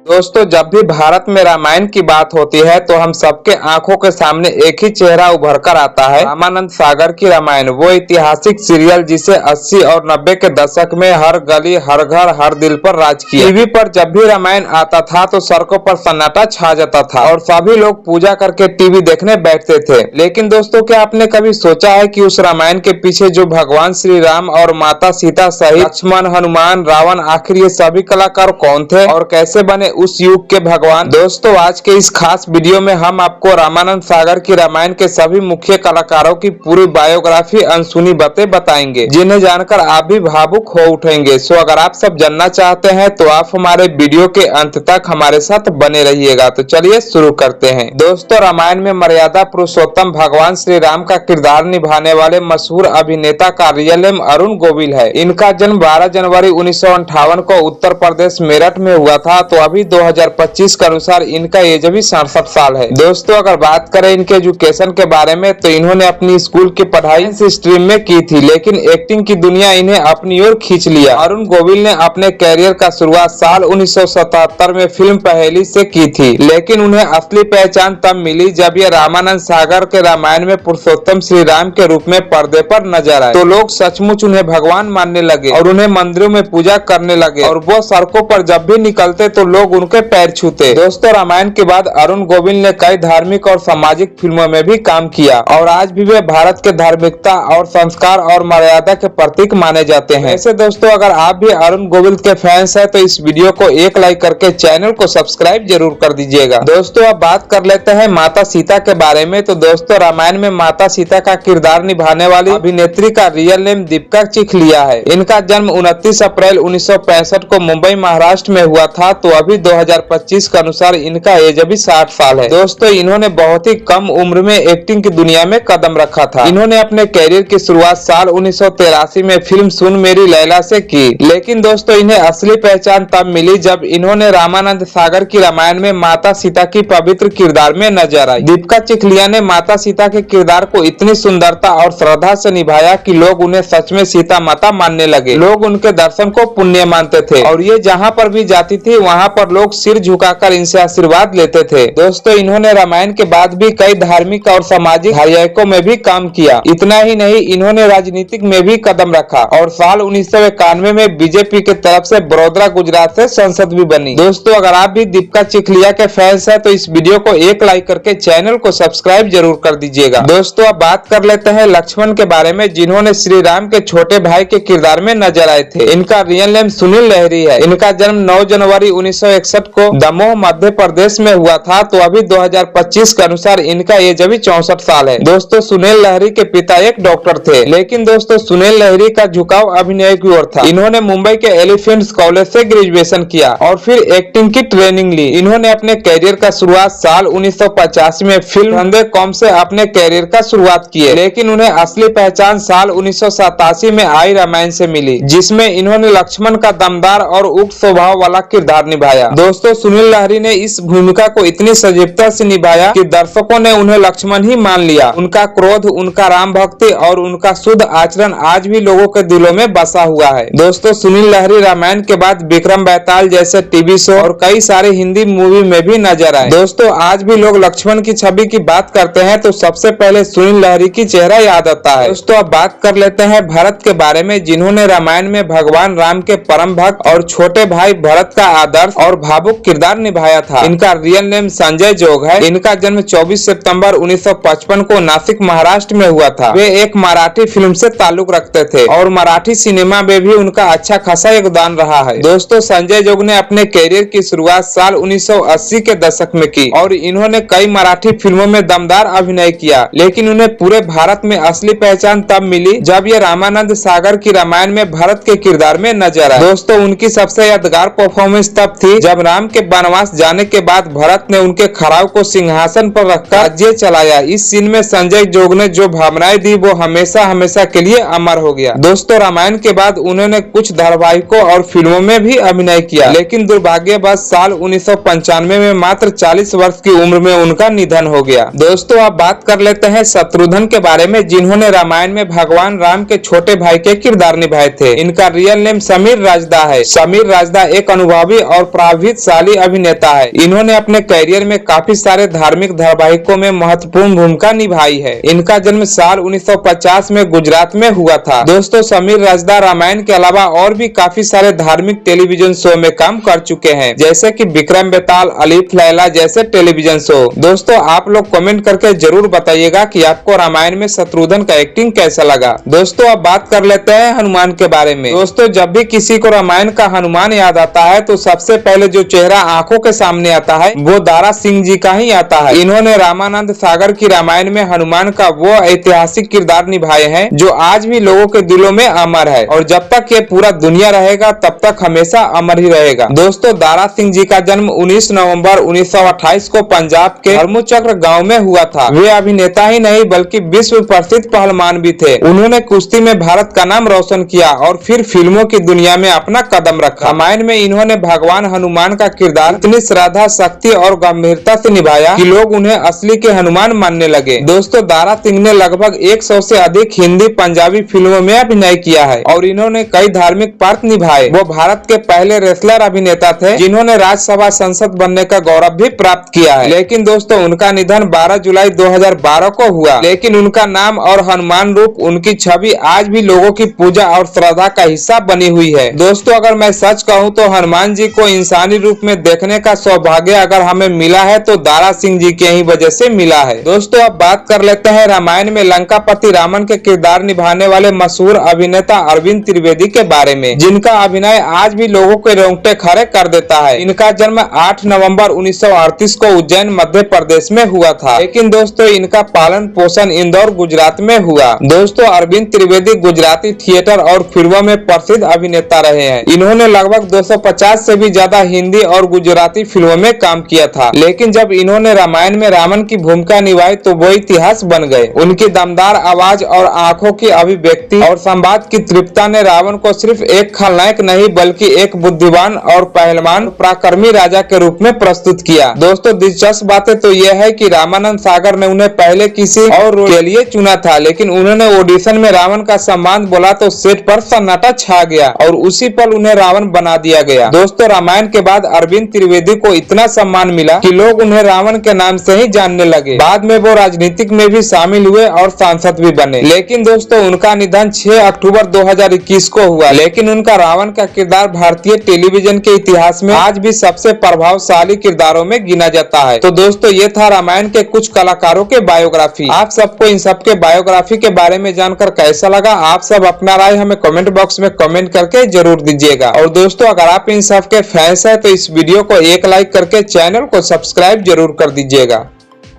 दोस्तों, जब भी भारत में रामायण की बात होती है तो हम सबके आंखों के सामने एक ही चेहरा उभर कर आता है, रामानंद सागर की रामायण। वो ऐतिहासिक सीरियल जिसे 80 और 90 के दशक में हर गली, हर घर, हर दिल पर राज किया। टीवी पर जब भी रामायण आता था तो सड़कों पर सन्नाटा छा जाता था और सभी लोग पूजा करके टीवी देखने बैठते थे। लेकिन दोस्तों, क्या आपने कभी सोचा है कि उस रामायण के पीछे जो भगवान श्री राम और माता सीता सहित लक्ष्मण, हनुमान, रावण, आखिर ये सभी कलाकार कौन थे और कैसे बने उस युग के भगवान? दोस्तों, आज के इस खास वीडियो में हम आपको रामानंद सागर की रामायण के सभी मुख्य कलाकारों की पूरी बायोग्राफी, अनसुनी बातें बताएंगे, जिन्हें जानकर आप भी भावुक हो उठेंगे। सो अगर आप सब जानना चाहते हैं तो आप हमारे वीडियो के अंत तक हमारे साथ बने रहिएगा। तो चलिए शुरू करते हैं। दोस्तों, रामायण में मर्यादा पुरुषोत्तम भगवान श्री राम का किरदार निभाने वाले मशहूर अभिनेता का रियल नेम अरुण गोविल है। इनका जन्म 12 जनवरी 1958 को उत्तर प्रदेश मेरठ में हुआ था। तो अभी 2025 के अनुसार इनका एज अभी 67 साल है। दोस्तों, अगर बात करें इनके एजुकेशन के बारे में तो इन्होंने अपनी स्कूल की पढ़ाई स्ट्रीम में की थी, लेकिन एक्टिंग की दुनिया इन्हें अपनी ओर खींच लिया। अरुण गोविल ने अपने कैरियर का शुरुआत साल 1977 में फिल्म पहेली से की थी, लेकिन उन्हें असली पहचान तब मिली जब ये रामानंद सागर के रामायण में पुरुषोत्तम श्री राम के रूप में पर्दे पर नजर आए। तो लोग सचमुच उन्हें भगवान मानने लगे और उन्हें मंदिरों में पूजा करने लगे और वो सड़कों पर जब भी निकलते तो लोग उनके पैर छूते। दोस्तों, रामायण के बाद अरुण गोविल ने कई धार्मिक और सामाजिक फिल्मों में भी काम किया और आज भी वे भारत के धार्मिकता और संस्कार और मर्यादा के प्रतीक माने जाते हैं। ऐसे दोस्तों, अगर आप भी अरुण गोविल के फैंस हैं तो इस वीडियो को एक लाइक करके चैनल को सब्सक्राइब जरूर कर दीजिएगा। दोस्तों, अब बात कर लेते हैं माता सीता के बारे में। तो दोस्तों, रामायण में माता सीता का किरदार निभाने वाली अभिनेत्री का रियल नेम दीपिका चिखलिया है। इनका जन्म 29 अप्रैल 1965 को मुंबई, महाराष्ट्र में हुआ था। तो अभी 2025 के अनुसार इनका एज अभी 60 साल है। दोस्तों, इन्होंने बहुत ही कम उम्र में एक्टिंग की दुनिया में कदम रखा था। इन्होंने अपने कैरियर की शुरुआत साल 1983 में फिल्म सुन मेरी लैला से की, लेकिन दोस्तों इन्हें असली पहचान तब मिली जब इन्होंने रामानंद सागर की रामायण में माता सीता की पवित्र किरदार में नजर आई। दीपिका चिखलिया ने माता सीता के किरदार को इतनी सुंदरता और श्रद्धा से निभाया कि लोग उन्हें सच में सीता माता मानने लगे। लोग उनके दर्शन को पुण्य मानते थे और ये जहाँ पर भी जाती थी वहाँ पर लोग सिर झुकाकर इनसे आशीर्वाद लेते थे। दोस्तों, इन्होंने रामायण के बाद भी कई धार्मिक और सामाजिक धारावाहिकों में भी काम किया। इतना ही नहीं, इन्होंने राजनीतिक में भी कदम रखा और साल 1991 में बीजेपी की तरफ से बड़ौदा, गुजरात से सांसद भी बनी। दोस्तों, अगर आप भी दीपिका चिखलिया के फैंस हैं तो इस वीडियो को एक लाइक करके चैनल को सब्सक्राइब जरूर कर दीजिएगा। दोस्तों, अब बात कर लेते हैं लक्ष्मण के बारे में, जिन्होंने श्री राम के छोटे भाई के किरदार में नजर आए थे। इनका रियल नेम सुनील लहरी है। इनका जन्म 9 जनवरी 1961 को दमोह, मध्य प्रदेश में हुआ था। तो अभी 2025 के अनुसार इनका एज अभी 64 साल है। दोस्तों, सुनील लहरी के पिता एक डॉक्टर थे, लेकिन दोस्तों सुनील लहरी का झुकाव अभिनय की ओर था। इन्होंने मुंबई के एलिफेंट्स कॉलेज से ग्रेजुएशन किया और फिर एक्टिंग की ट्रेनिंग ली। इन्होंने अपने कैरियर का शुरुआत साल 1985 में फिल्म धंधे कॉम से अपने कैरियर का शुरुआत किए, लेकिन उन्हें असली पहचान साल 1987 में आई रामायण से मिली, जिसमें इन्होंने लक्ष्मण का दमदार और उग्र स्वभाव वाला किरदार निभाया। दोस्तों, सुनील लहरी ने इस भूमिका को इतनी सजीवता से निभाया कि दर्शकों ने उन्हें लक्ष्मण ही मान लिया। उनका क्रोध, उनका राम भक्ति और उनका शुद्ध आचरण आज भी लोगों के दिलों में बसा हुआ है। दोस्तों, सुनील लहरी रामायण के बाद विक्रम बेताल जैसे टीवी शो और कई सारे हिंदी मूवी में भी नजर आए। दोस्तों, आज भी लोग लक्ष्मण की छवि की बात करते हैं तो सबसे पहले सुनील लहरी की चेहरा याद आता है। दोस्तों, अब बात कर लेते हैं भरत के बारे में, जिन्होंने रामायण में भगवान राम के परम भक्त और छोटे भाई भरत का आदर्श और भावुक किरदार निभाया था। इनका रियल नेम संजय जोग है। इनका जन्म 24 सितंबर 1955 को नासिक, महाराष्ट्र में हुआ था। वे एक मराठी फिल्म से ताल्लुक रखते थे और मराठी सिनेमा में भी उनका अच्छा खासा योगदान रहा है। दोस्तों, संजय जोग ने अपने कैरियर की शुरुआत साल 1980 के दशक में की और इन्होंने कई मराठी फिल्मों में दमदार अभिनय किया, लेकिन उन्हें पूरे भारत में असली पहचान तब मिली जब ये रामानंद सागर की रामायण में भरत के किरदार में नजर आए। दोस्तों, उनकी सबसे यादगार परफॉर्मेंस तब थी जब राम के वनवास जाने के बाद भरत ने उनके खड़ाऊ को सिंहासन पर रखकर राज्य चलाया। इस सीन में संजय जोग ने जो भावनाएं दी वो हमेशा हमेशा के लिए अमर हो गया। दोस्तों, रामायण के बाद उन्होंने कुछ धारावाहिकों और फिल्मों में भी अभिनय किया, लेकिन दुर्भाग्यवश साल 1995 में मात्र 40 वर्ष की उम्र में उनका निधन हो गया। दोस्तों, अब बात कर लेते हैं शत्रुघ्न के बारे में, जिन्होंने रामायण में भगवान राम के छोटे भाई के किरदार निभाए थे। इनका रियल नेम समीर राजदा है। समीर राजदा एक अनुभवी और प्रतिभाशाली अभिनेता है। इन्होंने अपने करियर में काफी सारे धार्मिक धारावाहिकों में महत्वपूर्ण भूमिका निभाई है। इनका जन्म साल 1950 में गुजरात में हुआ था। दोस्तों, समीर रजदा रामायण के अलावा और भी काफी सारे धार्मिक टेलीविजन शो में काम कर चुके हैं, जैसे कि विक्रम बेताल, अलीफ लैला जैसे टेलीविजन शो। दोस्तों, आप लोग कमेंट करके जरूर बताइएगा कि आपको रामायण में शत्रुघ्न का एक्टिंग कैसा लगा। दोस्तों, अब बात कर लेते हैं हनुमान के बारे में। दोस्तों, जब भी किसी को रामायण का हनुमान याद आता है तो सबसे पहले जो चेहरा आंखों के सामने आता है वो दारा सिंह जी का ही आता है। इन्होंने रामानंद सागर की रामायण में हनुमान का वो ऐतिहासिक किरदार निभाए हैं जो आज भी लोगों के दिलों में अमर है, और जब तक ये पूरा दुनिया रहेगा तब तक हमेशा अमर ही रहेगा। दोस्तों, दारा सिंह जी का जन्म 19 नवंबर 1928 को पंजाब के धर्मचक्र गांव में हुआ था। वे अभिनेता ही नहीं बल्कि विश्व प्रसिद्ध पहलवान भी थे। उन्होंने कुश्ती में भारत का नाम रोशन किया और फिर फिल्मों की दुनिया में अपना कदम रखा। रामायण में इन्होंने भगवान हनुमान का किरदार इतनी श्रद्धा, शक्ति और गंभीरता से निभाया कि लोग उन्हें असली के हनुमान मानने लगे। दोस्तों, दारा सिंह ने लगभग 100 से अधिक हिंदी पंजाबी फिल्मों में अभिनय किया है और इन्होंने कई धार्मिक पात्र निभाए। वो भारत के पहले रेसलर अभिनेता थे जिन्होंने राज्यसभा सांसद बनने का गौरव भी प्राप्त किया है। लेकिन दोस्तों, उनका निधन 12 जुलाई 2012 को हुआ। लेकिन उनका नाम और हनुमान रूप, उनकी छवि आज भी लोगों की पूजा और श्रद्धा का हिस्सा बनी हुई है। दोस्तों, अगर मैं सच कहूँ तो हनुमान जी को इंसानी रूप में देखने का सौभाग्य अगर हमें मिला है तो दारा सिंह जी के ही वजह से मिला है। दोस्तों, अब बात कर लेते हैं रामायण में लंकापति रावण के किरदार निभाने वाले मशहूर अभिनेता अरविंद त्रिवेदी के बारे में, जिनका अभिनय आज भी लोगों के रोंगटे खड़े कर देता है। इनका जन्म 8 नवंबर 1938 को उज्जैन मध्य प्रदेश में हुआ था, लेकिन दोस्तों इनका पालन पोषण इंदौर गुजरात में हुआ। दोस्तों, अरविंद त्रिवेदी गुजराती थिएटर और फिल्मों में प्रसिद्ध अभिनेता रहे हैं। इन्होंने लगभग 250 से भी ज्यादा हिंदी और गुजराती फिल्मों में काम किया था, लेकिन जब इन्होंने रामायण में रावण की भूमिका निभाई तो वो इतिहास बन गए। उनकी दमदार आवाज और आंखों की अभिव्यक्ति और संवाद की तृप्तता ने रावण को सिर्फ एक खलनायक नहीं बल्कि एक बुद्धिमान और पहलवान पराक्रमी राजा के रूप में प्रस्तुत किया। दोस्तों, दिलचस्प बातें तो यह है कि रामानंद सागर ने उन्हें पहले किसी और रोल के लिए चुना था, लेकिन उन्होंने ऑडिशन में रावण का सम्मान बोला तो सेट पर सन्नाटा छा गया और उसी पल उन्हें रावण बना दिया गया। दोस्तों, रामायण के बाद अरविंद त्रिवेदी को इतना सम्मान मिला कि लोग उन्हें रावण के नाम से ही जानने लगे। बाद में वो राजनीतिक में भी शामिल हुए और सांसद भी बने। लेकिन दोस्तों, उनका निधन 6 अक्टूबर 2021 को हुआ। लेकिन उनका रावण का किरदार भारतीय टेलीविजन के इतिहास में आज भी सबसे प्रभावशाली किरदारों में गिना जाता है। तो दोस्तों, ये था रामायण के कुछ कलाकारों के बायोग्राफी। आप सबको इन सब के बायोग्राफी के बारे में जानकर कैसा लगा? आप सब अपना राय हमें कमेंट बॉक्स में कमेंट करके जरूर दीजिएगा। और दोस्तों, अगर आप इन सब के फैंस हैं तो इस वीडियो को एक लाइक करके चैनल को सब्सक्राइब जरूर कर दीजिएगा।